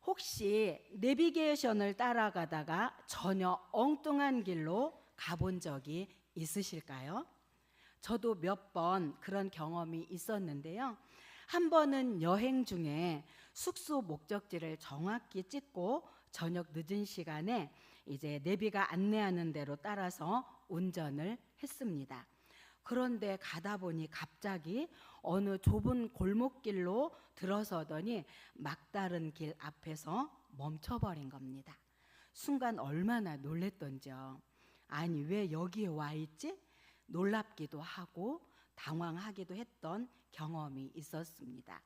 혹시 내비게이션을 따라가다가 전혀 엉뚱한 길로 가본 적이 있으실까요? 저도 몇 번 그런 경험이 있었는데요. 한 번은 여행 중에 숙소 목적지를 정확히 찍고 저녁 늦은 시간에 이제 내비가 안내하는 대로 따라서 운전을 했습니다. 그런데 가다 보니 갑자기 어느 좁은 골목길로 들어서더니 막다른 길 앞에서 멈춰버린 겁니다. 순간 얼마나 놀랬던지요. 아니, 왜 여기에 와 있지? 놀랍기도 하고 당황하기도 했던 경험이 있었습니다.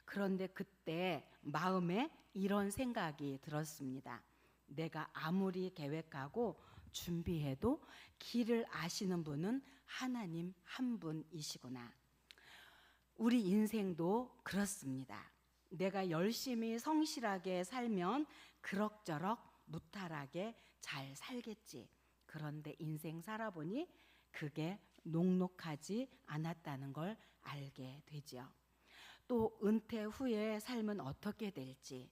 그런데 그때 마음에 이런 생각이 들었습니다. 내가 아무리 계획하고 준비해도 길을 아시는 분은 하나님 한 분이시구나. 우리 인생도 그렇습니다. 내가 열심히 성실하게 살면 그럭저럭 무탈하게 잘 살겠지. 그런데 인생 살아보니 그게 녹록하지 않았다는 걸 알게 되죠. 또 은퇴 후에 삶은 어떻게 될지,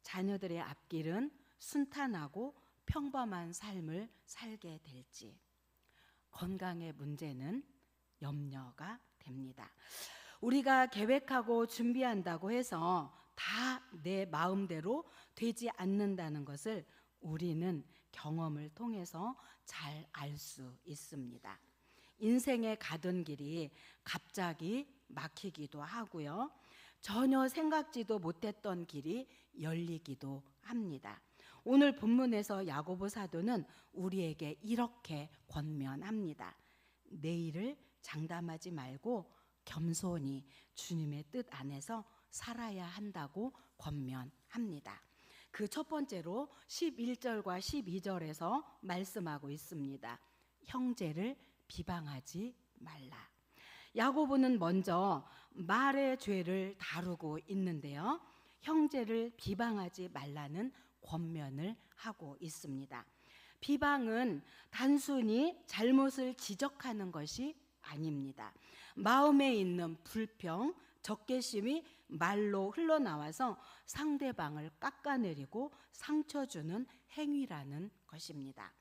자녀들의 앞길은 순탄하고 평범한 삶을 살게 될지, 건강의 문제는 염려가 됩니다. 우리가 계획하고 준비한다고 해서 다 내 마음대로 되지 않는다는 것을 우리는 경험을 통해서 잘 알 수 있습니다. 인생에 가던 길이 갑자기 막히기도 하고요. 전혀 생각지도 못했던 길이 열리기도 합니다. 오늘 본문에서 야고보 사도는 우리에게 이렇게 권면합니다. 내일을 장담하지 말고 겸손히 주님의 뜻 안에서 살아야 한다고 권면합니다. 그 첫 번째로 11절과 12절에서 말씀하고 있습니다. 형제를 비방하지 말라. 야고보는 먼저 말의 죄를 다루고 있는데요. 형제를 비방하지 말라는 권면을 하고 있습니다. 비방은 단순히 잘못을 지적하는 것이 아닙니다. 마음에 있는 불평, 적개심이 말로 흘러나와서 상대방을 깎아내리고 상처 주는 행위라는 것입니다.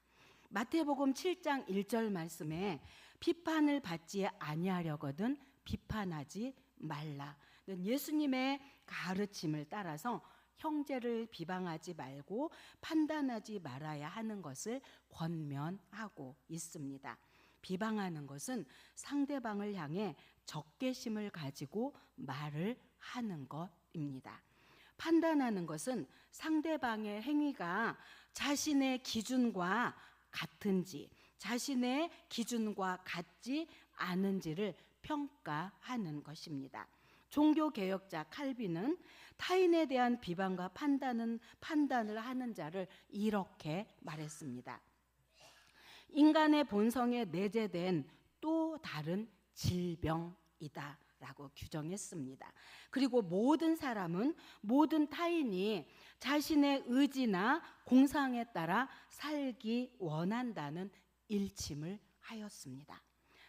마태복음 7장 1절 말씀에 비판을 받지 아니하려거든 비판하지 말라. 예수님의 가르침을 따라서 형제를 비방하지 말고 판단하지 말아야 하는 것을 권면하고 있습니다. 비방하는 것은 상대방을 향해 적개심을 가지고 말을 하는 것입니다. 판단하는 것은 상대방의 행위가 자신의 기준과 같은지, 자신의 기준과 같지 않은지를 평가하는 것입니다. 종교개혁자 칼빈은 타인에 대한 비방과 판단을 하는 자를 이렇게 말했습니다. 인간의 본성에 내재된 또 다른 질병이다 라고 규정했습니다. 그리고 모든 사람은, 모든 타인이 자신의 의지나 공상에 따라 살기 원한다는 일침을 하였습니다.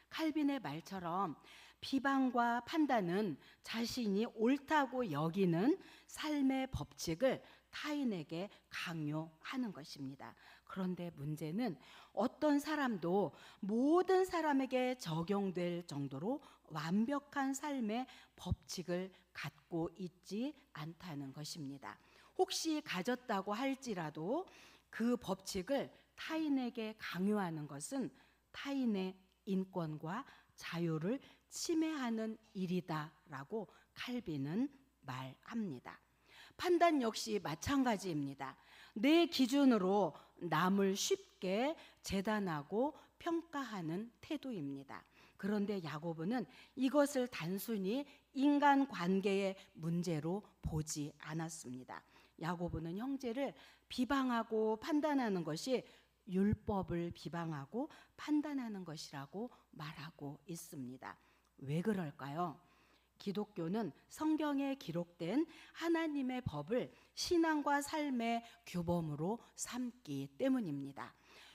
칼빈의 말처럼 비방과 판단은 자신이 옳다고 여기는 삶의 법칙을 타인에게 강요하는 것입니다. 그런데 문제는 어떤 사람도 모든 사람에게 적용될 정도로 완벽한 삶의 법칙을 갖고 있지 않다는 것입니다. 혹시 가졌다고 할지라도 그 법칙을 타인에게 강요하는 것은 타인의 인권과 자유를 침해하는 일이다라고 칼빈은 말합니다. 판단 역시 마찬가지입니다. 내 기준으로 남을 쉽게 재단하고 평가하는 태도입니다. 그런데 야고보는 이것을 단순히 인간 관계의 문제로 보지 않았습니다. 야고보는 형제를 비방하고 판단하는 것이 율법을 비방하고 판단하는 것이라고 말하고 있습니다. 왜 그럴까요? 기독교는 성경에 기록된 하나님의 법을 신앙과 삶의 규범으로 삼기 때문입니다.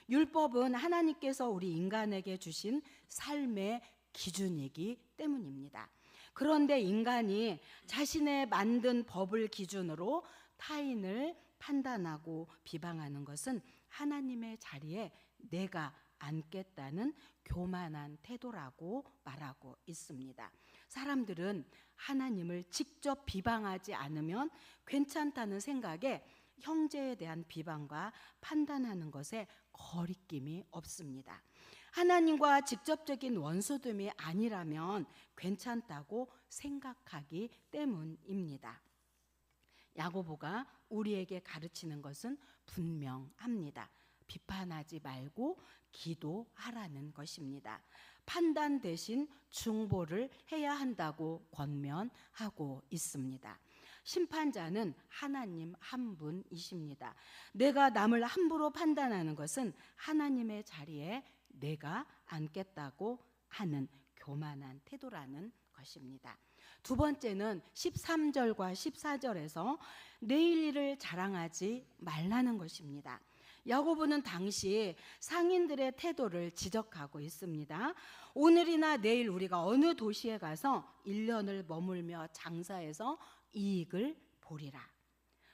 율법은 하나님께서 우리 인간에게 주신 삶의 기준이기 때문입니다. 그런데 인간이 자신의 만든 법을 기준으로 타인을 판단하고 비방하는 것은 하나님의 자리에 내가 앉겠다는 교만한 태도라고 말하고 있습니다. 사람들은 하나님을 직접 비방하지 않으면 괜찮다는 생각에 형제에 대한 비방과 판단하는 것에 거리낌이 없습니다. 하나님과 직접적인 원수됨이 아니라면 괜찮다고 생각하기 때문입니다. 야고보가 우리에게 가르치는 것은 분명합니다. 비판하지 말고 기도하라는 것입니다. 판단 대신 중보를 해야 한다고 권면하고 있습니다. 심판자는 하나님 한 분이십니다. 내가 남을 함부로 판단하는 것은 하나님의 자리에 내가 앉겠다고 하는 교만한 태도라는 것입니다. 두 번째는 13절과 14절에서 내일 일을 자랑하지 말라는 것입니다. 야고보는 당시 상인들의 태도를 지적하고 있습니다. 오늘이나 내일 우리가 어느 도시에 가서 1년을 머물며 장사해서 이익을 보리라.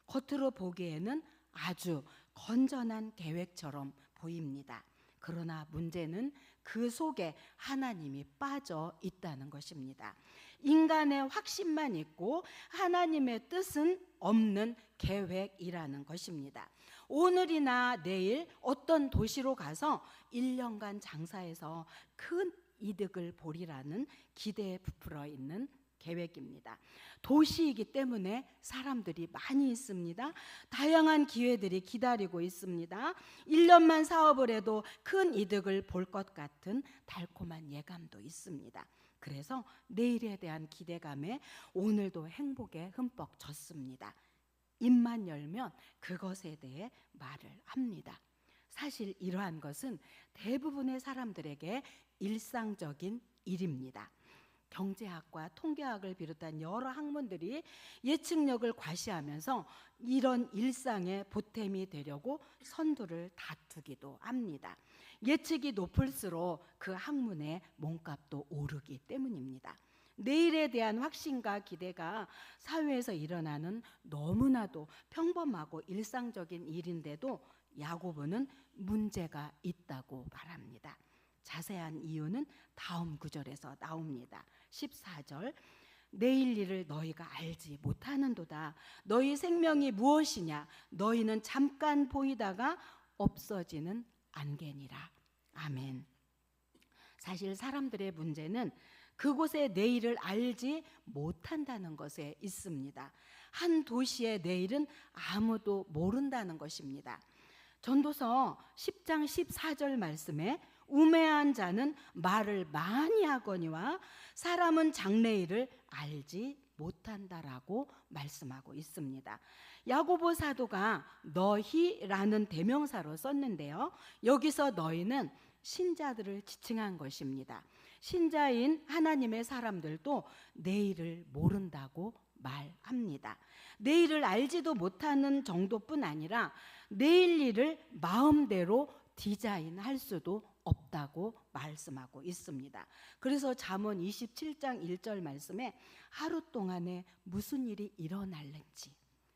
겉으로 보기에는 아주 건전한 계획처럼 보입니다. 그러나 문제는 그 속에 하나님이 빠져 있다는 것입니다. 인간의 확신만 있고 하나님의 뜻은 없는 계획이라는 것입니다. 오늘이나 내일 어떤 도시로 가서 1년간 장사해서 큰 이득을 보리라는 기대에 부풀어 있는 계획입니다. 도시이기 때문에 사람들이 많이 있습니다. 다양한 기회들이 기다리고 있습니다. 1년만 사업을 해도 큰 이득을 볼 것 같은 달콤한 예감도 있습니다. 그래서 내일에 대한 기대감에 오늘도 행복에 흠뻑 젖습니다. 입만 열면 그것에 대해 말을 합니다. 사실 이러한 것은 대부분의 사람들에게 일상적인 일입니다. 경제학과 통계학을 비롯한 여러 학문들이 예측력을 과시하면서 이런 일상의 보탬이 되려고 선두를 다투기도 합니다. 예측이 높을수록 그 학문의 몸값도 오르기 때문입니다. 내일에 대한 확신과 기대가 사회에서 일어나는 너무나도 평범하고 일상적인 일인데도 야고보는 문제가 있다고 말합니다. 자세한 이유는 다음 구절에서 나옵니다. 14절 내일 일을 너희가 알지 못하는도다. 너희 생명이 무엇이냐? 너희는 잠깐 보이다가 없어지는 안개니라. 아멘. 사실 사람들의 문제는 그곳의 내일을 알지 못한다는 것에 있습니다. 한 도시의 내일은 아무도 모른다는 것입니다. 전도서 10장 14절 말씀에 우매한 자는 말을 많이 하거니와 사람은 장래일을 알지 못한다라고 말씀하고 있습니다. 야고보 사도가 너희라는 대명사로 썼는데요. 여기서 너희는 신자들을 지칭한 것입니다. 신자인 하나님의 사람들도 내일을 모른다고 말합니다. 내일을 알지도 못하는 정도뿐 아니라 내일 일을 마음대로 디자인할 수도 없다고 말씀하고 있습니다. 그래서 잠언 27장 1절 말씀에 하루 동안에 무슨 일이 일어날는지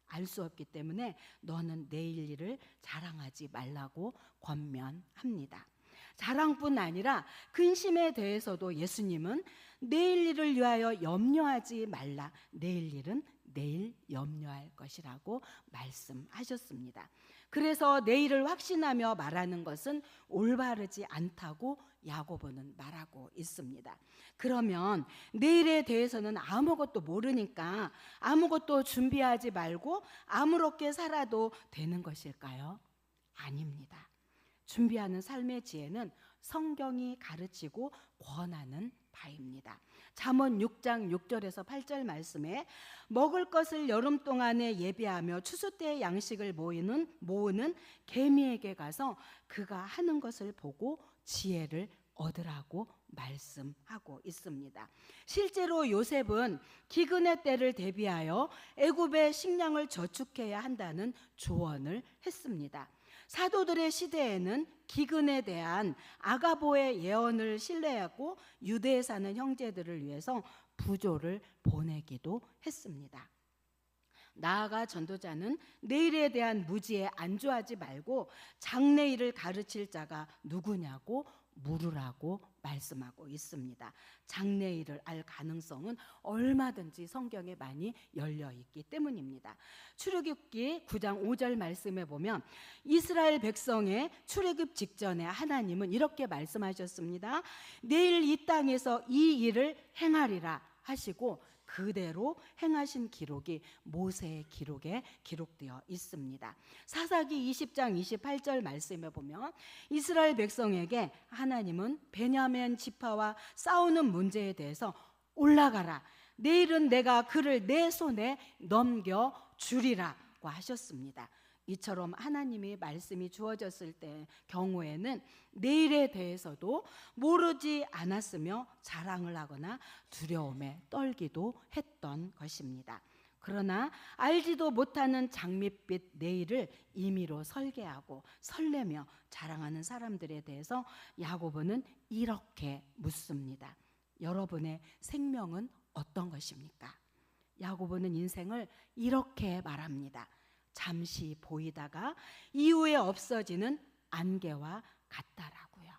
알 수 없기 때문에 너는 내일 일을 자랑하지 말라고 권면합니다. 자랑뿐 아니라 근심에 대해서도 예수님은 내일 일을 위하여 염려하지 말라. 내일 일은 내일 염려할 것이라고 말씀하셨습니다. 그래서 내일을 확신하며 말하는 것은 올바르지 않다고 야고보는 말하고 있습니다. 그러면 내일에 대해서는 아무것도 모르니까 아무것도 준비하지 말고 아무렇게 살아도 되는 것일까요? 아닙니다. 준비하는 삶의 지혜는 성경이 가르치고 권하는 바입니다. 잠언 6장 6절에서 8절 말씀에 먹을 것을 여름 동안에 예비하며 추수 때의 양식을 모으는 개미에게 가서 그가 하는 것을 보고 지혜를 얻으라고 말씀하고 있습니다. 실제로 요셉은 기근의 때를 대비하여 애굽의 식량을 저축해야 한다는 조언을 했습니다. 사도들의 시대에는 기근에 대한 아가보의 예언을 신뢰하고 유대에 사는 형제들을 위해서 부조를 보내기도 했습니다. 나아가 전도자는 내일에 대한 무지에 안주하지 말고 장래일을 가르칠 자가 누구냐고 물으라고 말씀하고 있습니다. 장래일을 알 가능성은 얼마든지 성경에 많이 열려 있기 때문입니다. 출애굽기 9장 5절 말씀에 보면 이스라엘 백성의 출애굽 직전에 하나님은 이렇게 말씀하셨습니다. 내일 이 땅에서 이 일을 행하리라 하시고 그대로 행하신 기록이 모세의 기록에 기록되어 있습니다. 사사기 20장 28절 말씀에 보면 이스라엘 백성에게 하나님은 베냐민 지파와 싸우는 문제에 대해서 올라가라. 내일은 내가 그를 내 손에 넘겨주리라고 하셨습니다. 이처럼 하나님의 말씀이 주어졌을 때 경우에는 내일에 대해서도 모르지 않았으며 자랑을 하거나 두려움에 떨기도 했던 것입니다. 그러나 알지도 못하는 장밋빛 내일을 임의로 설계하고 설레며 자랑하는 사람들에 대해서 야고보는 이렇게 묻습니다. 여러분의 생명은 어떤 것입니까? 야고보는 인생을 이렇게 말합니다. 잠시 보이다가 이후에 없어지는 안개와 같다라고요.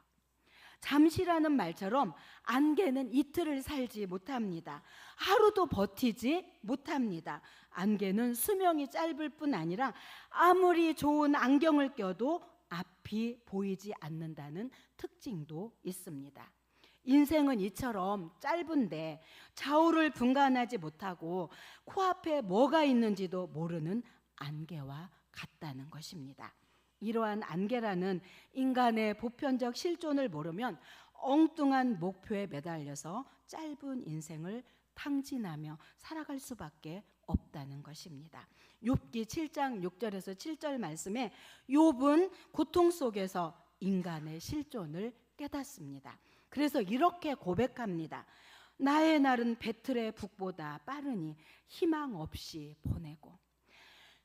잠시라는 말처럼 안개는 이틀을 살지 못합니다. 하루도 버티지 못합니다. 안개는 수명이 짧을 뿐 아니라 아무리 좋은 안경을 껴도 앞이 보이지 않는다는 특징도 있습니다. 인생은 이처럼 짧은데 좌우를 분간하지 못하고 코앞에 뭐가 있는지도 모르는 안개와 같다는 것입니다. 이러한 안개라는 인간의 보편적 실존을 모르면 엉뚱한 목표에 매달려서 짧은 인생을 탕진하며 살아갈 수밖에 없다는 것입니다. 욥기 7장 6절에서 7절 말씀에 욥은 고통 속에서 인간의 실존을 깨닫습니다. 그래서 이렇게 고백합니다. 나의 날은 배틀의 북보다 빠르니 희망 없이 보내고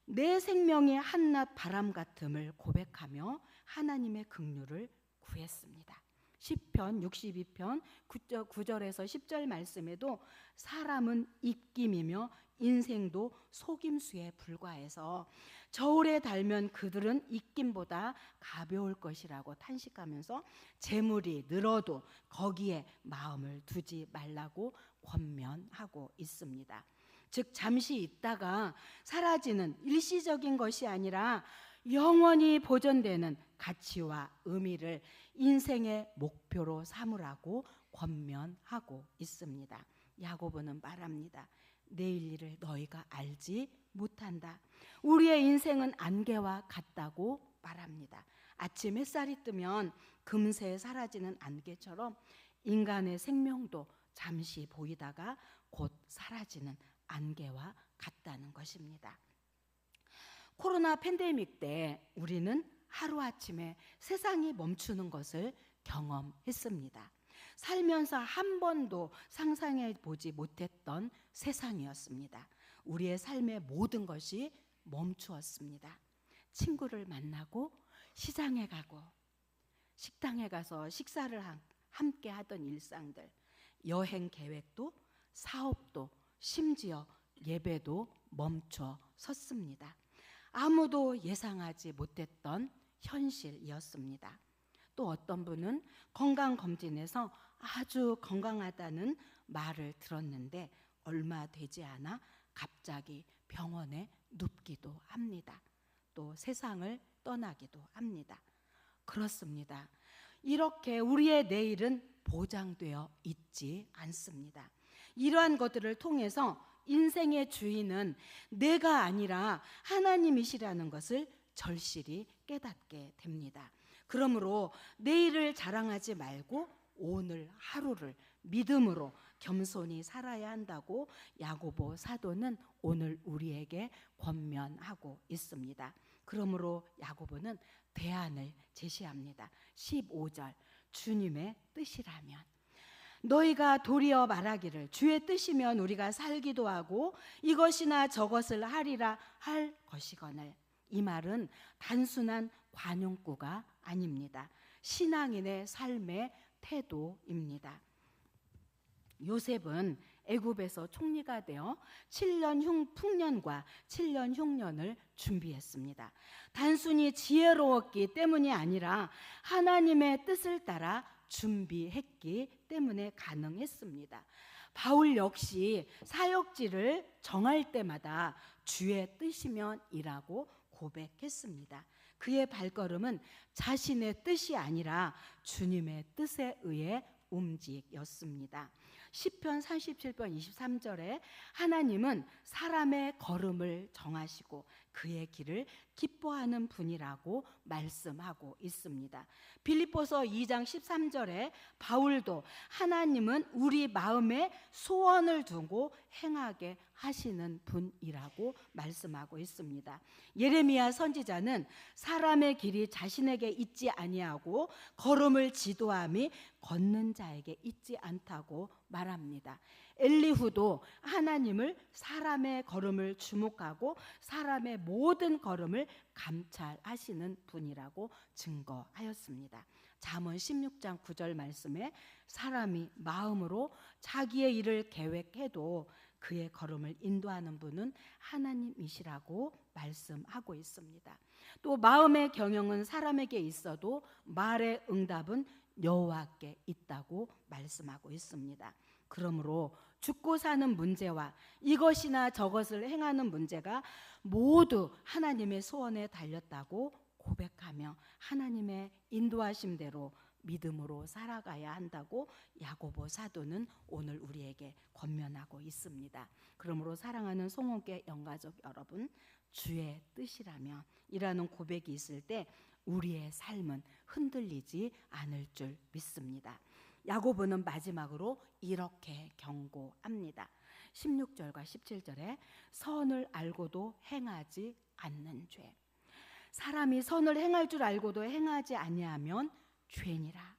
내 생명의 한낮 바람 같음을 고백하며 하나님의 긍휼을 구했습니다. 시편 62편 9절에서 10절 말씀에도 사람은 입김이며 인생도 속임수에 불과해서 저울에 달면 그들은 입김보다 가벼울 것이라고 탄식하면서 재물이 늘어도 거기에 마음을 두지 말라고 권면하고 있습니다. 즉 잠시 있다가 사라지는 일시적인 것이 아니라 영원히 보존되는 가치와 의미를 인생의 목표로 삼으라고 권면하고 있습니다. 야고보는 말합니다. 내일 일을 너희가 알지 못한다. 우리의 인생은 안개와 같다고 말합니다. 아침 햇살이 뜨면 금세 사라지는 안개처럼 인간의 생명도 잠시 보이다가 곧 사라지는 안개와 같다는 것입니다. 코로나 팬데믹 때 우리는 하루아침에 세상이 멈추는 것을 경험했습니다. 살면서 한 번도 상상해 보지 못했던 세상이었습니다. 우리의 삶의 모든 것이 멈추었습니다. 친구를 만나고 시장에 가고 식당에 가서 식사를 함께 하던 일상들, 여행 계획도 사업도 심지어 예배도 멈춰 섰습니다. 아무도 예상하지 못했던 현실이었습니다. 또 어떤 분은 건강검진에서 아주 건강하다는 말을 들었는데 얼마 되지 않아 갑자기 병원에 눕기도 합니다. 또 세상을 떠나기도 합니다. 그렇습니다. 이렇게 우리의 내일은 보장되어 있지 않습니다. 이러한 것들을 통해서 인생의 주인은 내가 아니라 하나님이시라는 것을 절실히 깨닫게 됩니다. 그러므로 내일을 자랑하지 말고 오늘 하루를 믿음으로 겸손히 살아야 한다고 야고보 사도는 오늘 우리에게 권면하고 있습니다. 그러므로 야고보는 대안을 제시합니다. 15절 주님의 뜻이라면 너희가 도리어 말하기를 주의 뜻이면 우리가 살기도 하고 이것이나 저것을 하리라 할 것이거늘. 이 말은 단순한 관용구가 아닙니다. 신앙인의 삶의 태도입니다. 요셉은 애굽에서 총리가 되어 7년 풍년과 7년 흉년을 준비했습니다. 단순히 지혜로웠기 때문이 아니라 하나님의 뜻을 따라 준비했기 때문에 가능했습니다. 바울 역시 사역지를 정할 때마다 주의 뜻이면이라고 고백했습니다. 그의 발걸음은 자신의 뜻이 아니라 주님의 뜻에 의해 움직였습니다. 시편 37편 23절에 하나님은 사람의 걸음을 정하시고 그의 길을 기뻐하는 분이라고 말씀하고 있습니다. 빌립보서 2장 13절에 바울도 하나님은 우리 마음에 소원을 두고 행하게 하시는 분이라고 말씀하고 있습니다. 예레미야 선지자는 사람의 길이 자신에게 있지 아니하고 걸음을 지도함이 걷는 자에게 있지 않다고 말합니다. 엘리후도 하나님을 사람의 걸음을 주목하고 사람의 모든 걸음을 감찰하시는 분이라고 증거하였습니다. 잠언 16장 9절 말씀에 사람이 마음으로 자기의 일을 계획해도 그의 걸음을 인도하는 분은 하나님이시라고 말씀하고 있습니다. 또 마음의 경영은 사람에게 있어도 말의 응답은 여호와께 있다고 말씀하고 있습니다. 그러므로 죽고 사는 문제와 이것이나 저것을 행하는 문제가 모두 하나님의 소원에 달렸다고 고백하며 하나님의 인도하심대로 믿음으로 살아가야 한다고 야고보 사도는 오늘 우리에게 권면하고 있습니다. 그러므로 사랑하는 송원교 영가족 여러분, 주의 뜻이라면 이라는 고백이 있을 때 우리의 삶은 흔들리지 않을 줄 믿습니다. 야고보는 마지막으로 이렇게 경고합니다. 16절과 17절에 선을 알고도 행하지 않는 죄. 사람이 선을 행할 줄 알고도 행하지 아니하면 죄니라.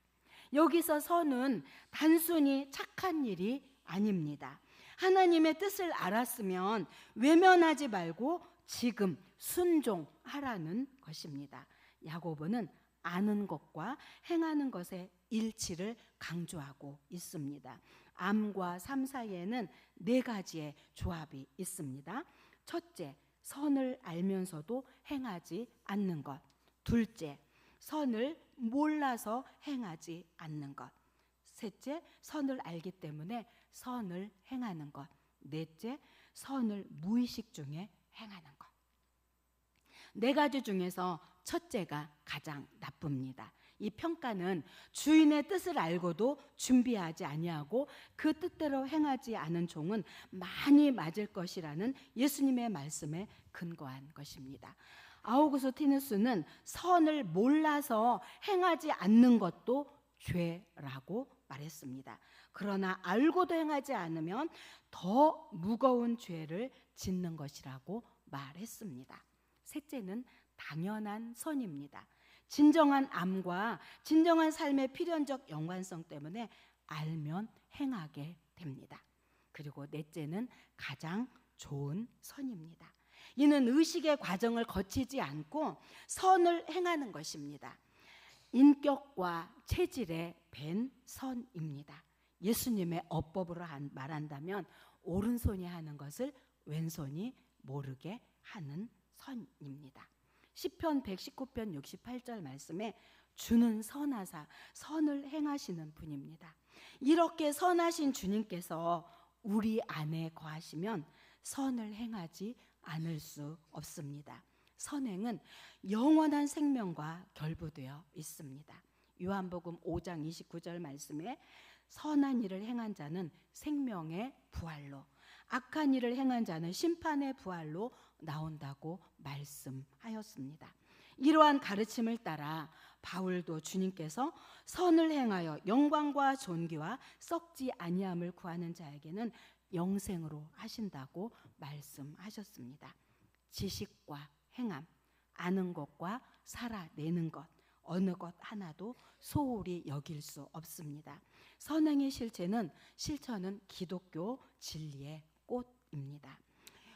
여기서 선은 단순히 착한 일이 아닙니다. 하나님의 뜻을 알았으면 외면하지 말고 지금 순종하라는 것입니다. 야고보는 아는 것과 행하는 것의 일치를 강조하고 있습니다. 암과 삶 사이에는 4가지의 조합이 있습니다. 첫째, 선을 알면서도 행하지 않는 것. 둘째, 선을 몰라서 행하지 않는 것. 셋째, 선을 알기 때문에 선을 행하는 것. 넷째, 선을 무의식 중에 행하는 것. 4가지 중에서 첫째가 가장 나쁩니다. 이 평가는 주인의 뜻을 알고도 준비하지 아니하고 그 뜻대로 행하지 않은 종은 많이 맞을 것이라는 예수님의 말씀에 근거한 것입니다. 아우구스티누스는 선을 몰라서 행하지 않는 것도 죄라고 말했습니다. 그러나 알고도 행하지 않으면 더 무거운 죄를 짓는 것이라고 말했습니다. 셋째는 당연한 선입니다. 진정한 암과 진정한 삶의 필연적 연관성 때문에 알면 행하게 됩니다. 그리고 넷째는 가장 좋은 선입니다. 이는 의식의 과정을 거치지 않고 선을 행하는 것입니다. 인격과 체질에 밴 선입니다. 예수님의 어법으로 말한다면 오른손이 하는 것을 왼손이 모르게 하는 선입니다. 시편 119편 68절 말씀에 주는 선하사 선을 행하시는 분입니다. 이렇게 선하신 주님께서 우리 안에 거하시면 선을 행하지 않을 수 없습니다. 선행은 영원한 생명과 결부되어 있습니다. 요한복음 5장 29절 말씀에 선한 일을 행한 자는 생명의 부활로, 악한 일을 행한 자는 심판의 부활로 나온다고 말씀하였습니다. 이러한 가르침을 따라 바울도 주님께서 선을 행하여 영광과 존귀와 썩지 아니함을 구하는 자에게는 영생으로 하신다고 말씀하셨습니다. 지식과 행함, 아는 것과 살아내는 것, 어느 것 하나도 소홀히 여길 수 없습니다. 선행의 실천은 기독교 진리의 꽃입니다.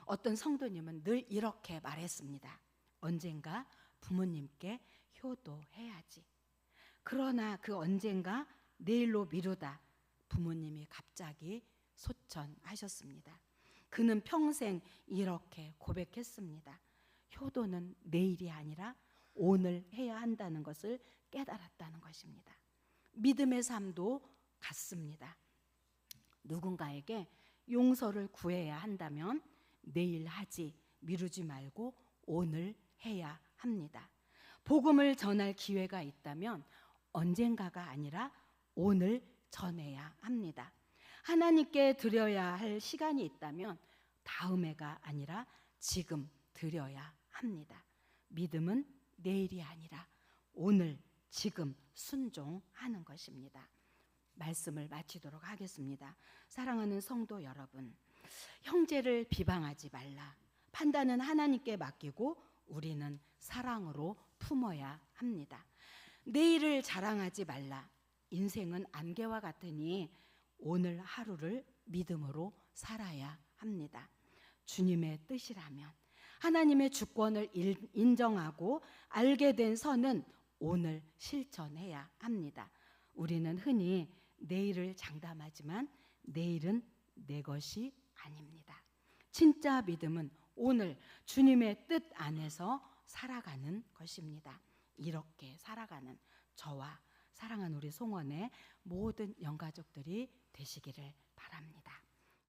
어떤 성도님은 늘 이렇게 말했습니다. 언젠가 부모님께 효도해야지. 그러나 그 언젠가 내일로 미루다 부모님이 갑자기 소천하셨습니다. 그는 평생 이렇게 고백했습니다. 효도는 내일이 아니라 오늘 해야 한다는 것을 깨달았다는 것입니다. 믿음의 삶도 같습니다. 누군가에게 용서를 구해야 한다면 내일 하지 미루지 말고 오늘 해야 합니다. 복음을 전할 기회가 있다면 언젠가가 아니라 오늘 전해야 합니다. 하나님께 드려야 할 시간이 있다면 다음해가 아니라 지금 드려야 합니다. 믿음은 내일이 아니라 오늘 지금 순종하는 것입니다. 말씀을 마치도록 하겠습니다. 사랑하는 성도 여러분, 형제를 비방하지 말라. 판단은 하나님께 맡기고 우리는 사랑으로 품어야 합니다. 내일을 자랑하지 말라. 인생은 안개와 같으니 오늘 하루를 믿음으로 살아야 합니다. 주님의 뜻이라면 하나님의 주권을 인정하고 알게 된 선은 오늘 실천해야 합니다. 우리는 흔히 내일을 장담하지만 내일은 내 것이 아닙니다. 진짜 믿음은 오늘 주님의 뜻 안에서 살아가는 것입니다. 이렇게 살아가는 저와 사랑하는 우리 송원의 모든 영가족들이 되시기를 바랍니다.